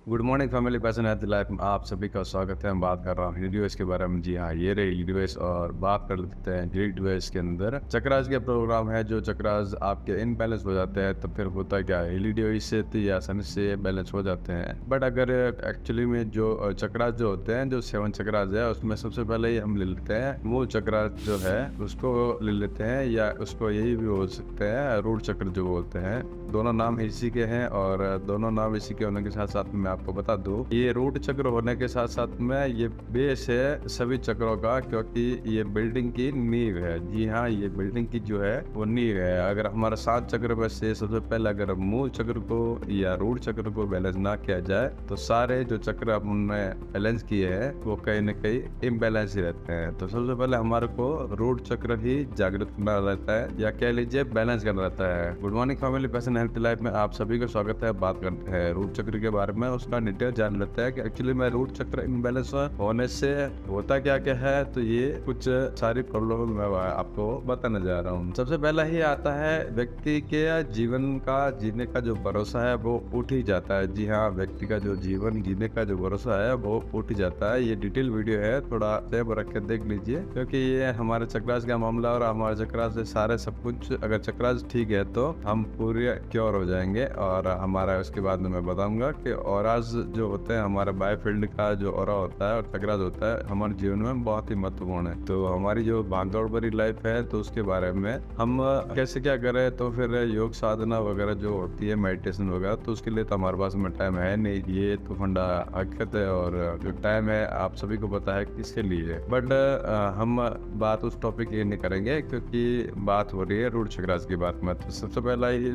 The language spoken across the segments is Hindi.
Good morning family passion health life में आप सभी का स्वागत है। हम बात कर रहा हूँ यूनिवर्स के बारे में। जी हाँ, ये रही यूनिवर्स और बात कर लेते हैं यूनिवर्स के अंदर चक्रास के प्रोग्राम है। जो चक्रास आपके इनबैलेंस हो जाते हैं तो फिर होता क्या है, एलईडी से या सन से बैलेंस हो जाते हैं। बट अगर एक्चुअली में जो चक्रास जो होते हैं, जो 7 चक्रास है, उसमें सबसे पहले ही हम ले लेते हैं मूल चक्रास जो है उसको ले लेते हैं, या उसको यही भी हो सकते हैं रूट चक्र जो बोलते हैं। दोनों नाम इसी के हैं और दोनों नाम इसी के होने के साथ साथ मैं आपको बता दूं, ये रूट चक्र होने के साथ साथ में ये बेस है सभी चक्रों का, क्योंकि ये बिल्डिंग की नींव है। जी हाँ, ये बिल्डिंग की जो है वो नींव है। अगर हमारा 7 चक्र में से सबसे पहले अगर मूल चक्र को या रूट चक्र को बैलेंस ना किया जाए तो सारे जो चक्र हमने बैलेंस किए हैं वो कहीं ना कहीं इम्बैलेंस ही रहते हैं। तो सबसे पहले हमारे को रूट चक्र ही जागृत करना रहता है, या कह लीजिए बैलेंस करना रहता है। Good morning family passion health life में आप सभी का स्वागत है। बात करते हैं रूट चक्र के बारे में, उसका डिटेल जान लेते हैं कि एक्चुअली में रूट चक्र इम्बैलेंस होने से होता क्या क्या है। तो ये कुछ सारी प्रॉब्लम मैं आपको बताने जा रहा हूँ। सबसे पहला ही आता है व्यक्ति के जीवन का जीने का जो भरोसा है वो उठ ही जाता है। जी हाँ, व्यक्ति का जो जीवन जीने का जो भरोसा है वो उठ ही जाता है। ये डिटेल वीडियो है, थोड़ा सेव रख के देख लीजिए, क्योंकि ये हमारे चक्रास का मामला और हमारे चक्रास से सारे सब कुछ अगर चक्रास ठीक है तो हम पूरे क्योर हो जाएंगे। और हमारा उसके बाद में मैं बताऊंगा कि ऑराज जो होते हैं, हमारे बायोफील्ड का जो ऑरा होता है और चक्रास होता है हमारे जीवन में बहुत ही महत्वपूर्ण है। तो हमारी जो भागदौड़ भरी लाइफ है तो उसके बारे में हम कैसे क्या करें, तो फिर योग साधना वगैरह जो होती है, मेडिटेशन वगैरह, तो उसके लिए तो हमारे पास में टाइम है नहीं। ये तो फंडा हकीकत है, और जो टाइम है आप सभी को पता है किसके लिए। बट हम बात उस टॉपिक की नहीं करेंगे, क्योंकि बात हो रही है रूट चक्रास की बात में। तो सबसे पहला ही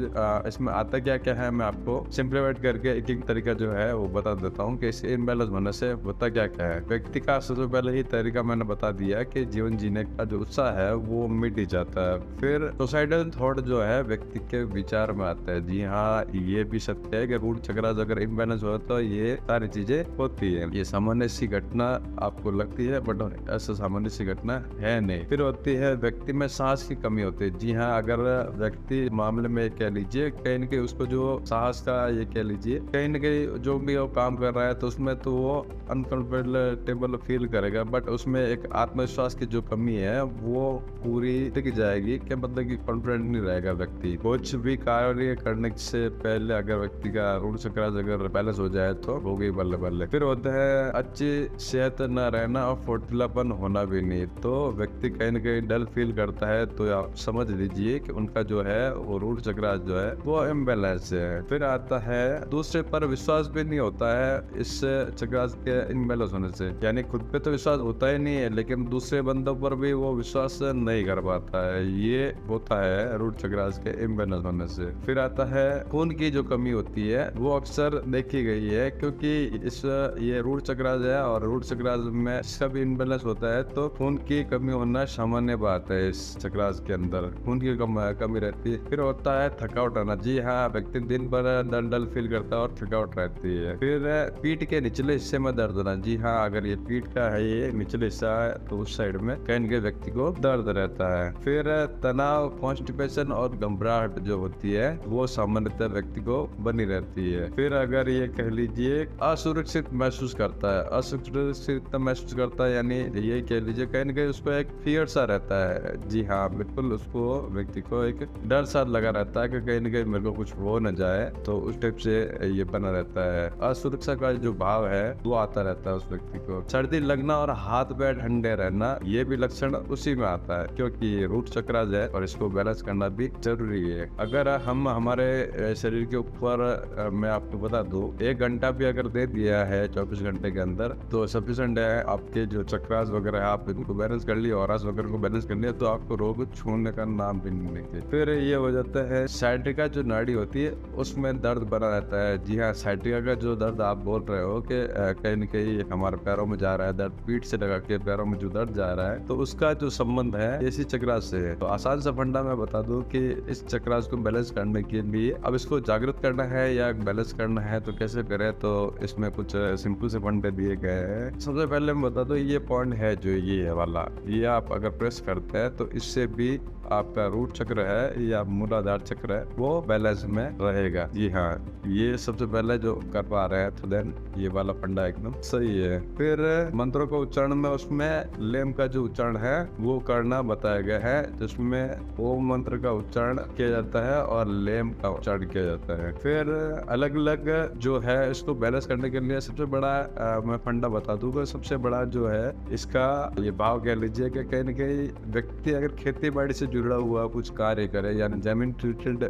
इसमें आता क्या क्या है, मैं आपको सिंप्लीफाइड करके एक एक तरीका जो है वो बता देता हूँ कि इसे इनबैलेंस होने से होता क्या क्या है। व्यक्ति का सबसे पहले ही तरीका मैंने बता दिया कि जीवन जीने का जो उत्साह है वो मिट ही जाता है। फिर सोसाइटल थॉट जो है व्यक्ति के विचार में आता है। जी हाँ, ये भी सत्य है कि रूट चक्रास अगर इम्बैलेंस हो तो ये सारी चीजें होती है। ये सामान्य सी घटना आपको लगती है, बट ऐसा सामान्य सी घटना है नहीं। फिर होती है व्यक्ति में सांस की कमी होती है। जी हाँ, अगर व्यक्ति मामले में कह लीजिए कहीं न कहीं उसको जो साहस का ये कह लीजिए कहीं न कहीं जो भी वो काम कर रहा है तो उसमें तो वो अनकंफर्टेबल फील करेगा, बट उसमें एक आत्मविश्वास की जो कमी है वो पूरी दिख जाएगी कि मतलब कि कॉन्फिडेंट नहीं रहेगा व्यक्ति। कुछ भी कार्य करने से पहले अगर व्यक्ति का रूट चक्रास अगर बैलेंस हो जाए तो हो गई बल्ले बल्ले। फिर होता है अच्छी सेहत न रहना और फुर्तीलापन होना भी नहीं। तो व्यक्ति कहीं न कहीं डल फील करता है, तो आप समझ लीजिए कि उनका जो है वो रूट चक्रास जो है वो इम्बैलेंस है। फिर आता है दूसरे पर विश्वास भी नहीं होता है इस चक्रास के इम्बैलेंस होने से, यानी खुद पे तो विश्वास होता ही नहीं है लेकिन दूसरे बंदों पर भी वो विश्वास नहीं कर पाता है। ये होता है रूट चक्रास के इम्बैलेंस होने से। फिर आता है खून की जो कमी होती है वो अक्सर देखी गई है, क्योंकि इस ये रूट चक्रास है और रूट चक्रास में इसका भी इम्बैलेंस होता है, तो खून की कमी होना सामान्य बात है। इस चक्रास के अंदर खून की कमी रहती है। फिर होता है थकावट आना। जी हाँ, व्यक्ति दिन भर डल फील करता है और थकावट रहती है। फिर पीठ के निचले हिस्से में दर्द होना। जी हाँ, अगर ये पीठ का है, ये निचले हिस्सा है, तो उस साइड में कहीं के व्यक्ति को दर्द रहता है। फिर तनाव, कॉन्स्टिपेशन और घबराहट जो होती है वो सामान्यतः व्यक्ति को बनी रहती है। फिर अगर ये कह लीजिए असुरक्षित महसूस करता है, असुरक्षित महसूस करता है, यानी ये कह लीजिए कहीं न कहीं उसको एक फियर सा रहता है। जी हाँ, बिल्कुल उसको व्यक्ति को एक डर सा लगा रहता है कि कहीं न कहीं मेरे को कुछ हो न जाए, तो उस टाइप से ये बना रहता है। असुरक्षा का जो भाव है वो आता रहता है उस व्यक्ति को। सर्दी लगना और हाथ पैर ठंडे रहना, ये भी लक्षण उसी में आता है, क्योंकि रूट चक्रास है और इसको बैलेंस करना भी जरूरी है। अगर हम हमारे शरीर के ऊपर मैं आपको बता दूं, 1 घंटा भी अगर दे दिया है 24 घंटे के अंदर तो सफिशिएंट है। आपके जो चक्रास वगैरह आप इनको बैलेंस कर लिए, ऑरास वगैरह को बैलेंस कर लिया, तो आपको रोग छूने का नाम भी नहीं लेते। फिर ये हो जाता है साइटिका जो नाड़ी होती है उसमें दर्द बना रहता है। जी हाँ, साइटिका का जो दर्द आप बोल रहे हो कि कहीं न कहीं हमारे पैरों में जा रहा है दर्द, पीठ से लगा के पैरों में जो दर्द जा रहा है, तो उसका जो संबंध है इसी चक्रास से है। तो आसान सा फंडा मैं बता दूं कि इस चक्रास को बैलेंस करने के लिए अब इसको जागृत करना है या बैलेंस करना है तो कैसे करें, तो इसमें कुछ सिंपल से फंडे दिए गए हैं। सबसे पहले मैं बता दूं, ये पॉइंट है जो ये वाला, ये आप अगर प्रेस करते हैं तो इससे भी आपका रूट चक्र है या मूलाधार चक्र है वो बैलेंस में रहेगा। जी हाँ, ये सबसे पहले जो कर पा रहे हैं तो देन ये वाला फंडा एकदम सही है। फिर मंत्रों को उच्चारण में उसमें लेम का जो उच्चारण है वो करना बताया गया है, जिसमें ओम मंत्र का उच्चारण किया जाता है और लेम का उच्चारण किया जाता है। फिर अलग अलग जो है इसको बैलेंस करने के लिए सबसे बड़ा मैं फंडा बता दूंगा। सबसे बड़ा जो है इसका ये भाव कह लीजिए कि कहीं न कहीं व्यक्ति अगर खेती बाड़ी से जुड़ा हुआ कुछ कार्य करे, यानी जमीन रिलेटेड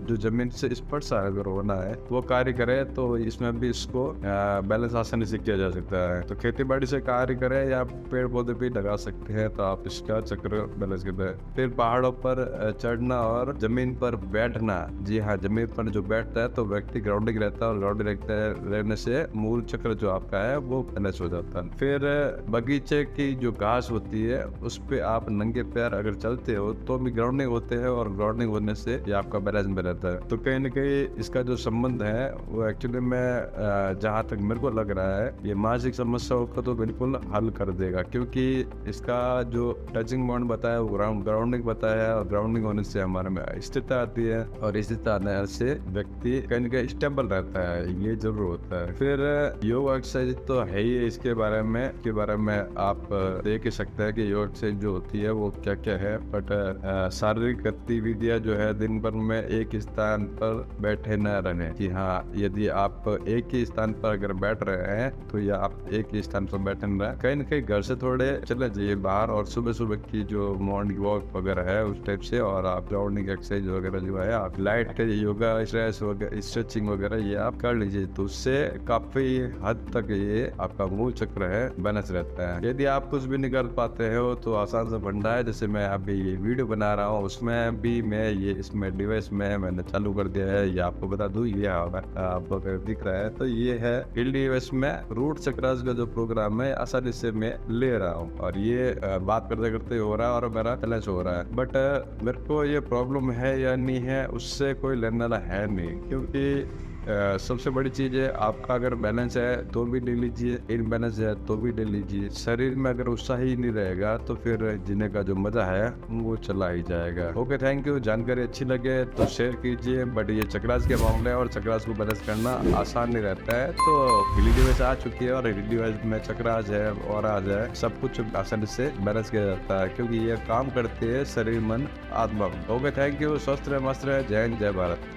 जो जमीन से स्पर्श अगर होना है वो कार्य करे, तो इसमें भी इसको बैलेंस आसानी से किया जा सकता है। तो खेती बाड़ी से कार्य करे या पेड़ पौधे भी लगा सकते हैं, तो आप इसका चक्र बैलेंस करते हैं। फिर पहाड़ों पर चढ़ना और जमीन पर बैठना। जी हाँ, जमीन पर जो बैठता है तो व्यक्ति ग्राउंडिंग रहता है और ग्राउंडिंग रहने से मूल चक्र जो आपका है वो बैलेंस हो जाता है। फिर बगीचे की जो घास होती है उस पे आप नंगे पैर अगर चलते हो तो भी ग्राउंडिंग होते हैं और ग्राउंडिंग होने से ये आपका बैलेंस में रहता है। तो कहीं न कहीं इसका जो संबंध है वो एक्चुअली में जहाँ तक मेरे को लग रहा है ये मानसिक समस्याओं को तो बिल्कुल हल कर देगा, क्योंकि इसका जो टचिंग पॉइंट बताया वो ग्राउंडिंग बताया है और ग्राउंडिंग होने से हमारे में स्थिरता आती है और स्थिरता आने से व्यक्ति कहीं न कहीं स्टेबल रहता है, ये जरूर होता है। फिर योग एक्सरसाइज तो है ही, इसके बारे में आप देख ही सकते हैं कि योग एक्सरसाइज जो होती है वो क्या क्या है। बट शारीरिक गतिविधियां जो है दिन भर में एक स्थान पर बैठे न रहने। कि हाँ, यदि आप एक ही स्थान पर अगर बैठ रहे हैं तो या आप एक ही स्थान पर बैठे न रहे, कहीं न कहीं घर से थोड़े चले जाइए बाहर और सुबह सुबह की जो मॉर्निंग वॉक वगैरह है उस टाइप से, और आप ग्राउंडिंग एक्सरसाइज वगैरह जो है आप लाइट योगा स्ट्रेचिंग वगैरह ये आप कर लीजिए, तो उससे काफी हद तक ये आपका मूल चक्र है बैलेंस रहता है। यदि आप कुछ भी नहीं कर पाते हो तो आसान सा फंडा है, जैसे मैं अभी ये वीडियो बना रहा हूँ उसमें भी मैं ये इसमें डिवाइस में मैंने चालू कर दिया है। ये आपको बता दूं, ये आपको अगर दिख रहा है तो ये है हिल डिवाइस में रूट चक्रास का जो प्रोग्राम है आसानी से मैं ले रहा हूँ और ये बात करते करते हो रहा है और मेरा बैलेंस हो रहा है। बट मेरे को ये प्रॉब्लम है या नहीं है उससे कोई लेने वाला है नहीं, क्योंकि सबसे बड़ी चीज है आपका अगर बैलेंस है तो भी ले लीजिए, इनबैलेंस है तो भी ले लीजिए। शरीर में अगर उत्साह ही नहीं रहेगा तो फिर जीने का जो मजा है वो चला ही जाएगा। Okay, thank you. जानकारी अच्छी लगे तो शेयर कीजिए। बट ये चक्रास के मामले और चक्रास को बैलेंस करना आसान नहीं रहता है, तो हिली डिवाइस आ चुकी है और हिली डिवाइस में चक्रास है और आज है सब कुछ आसानी से बैलेंस किया जाता है, क्योंकि ये काम करते हैं शरीर मन आत्मा। Okay, thank you. स्वस्थ रहे, मस्त रहे। जय हिंद, जय भारत।